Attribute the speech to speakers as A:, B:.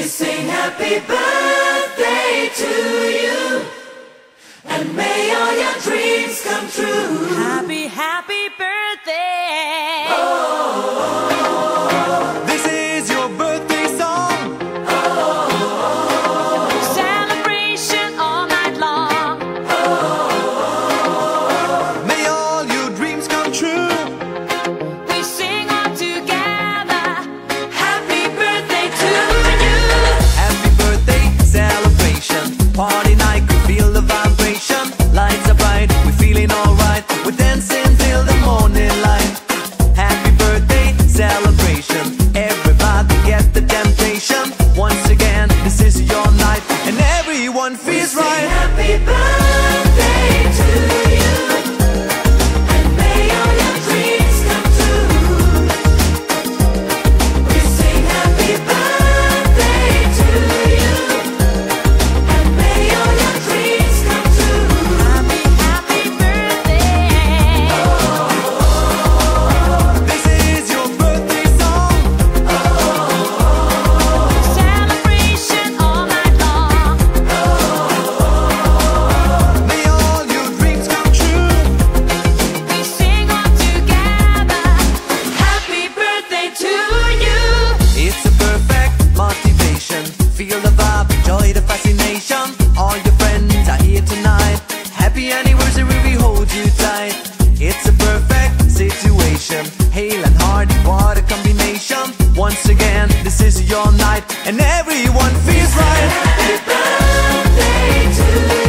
A: sing happy birthday to you, and may all your dreams come true.
B: Happy, happy birthday.
C: This is your birthday song.
B: Celebration all night long.
C: May all your dreams come true.
B: We sing all together. Happy birthday to you.
C: Happy birthday celebration. Party night, could feel the vibration. Lights are bright, we're feeling alright. We're dancing till the morning light. Happy birthday celebration. Everybody get the temptation. Once again, this is your night, and everyone feels
A: Sing
C: right.
A: happy birthday to you, and may all your dreams come true. We sing happy birthday to you, and may all your dreams come true.
B: Happy, happy birthday.
C: This is your birthday song.
B: Celebration all night long.
C: May all your dreams come true.
B: We sing all together. Happy birthday to you.
C: It's a perfect motivation. Feel the vibe, enjoy the fascination. All your friends are here tonight. Happy anniversary, we hold you tight. It's a perfect situation. Hale and Hardy, what a combination. Once again, this is your night, and everyone feels right.
A: Happy birthday to you.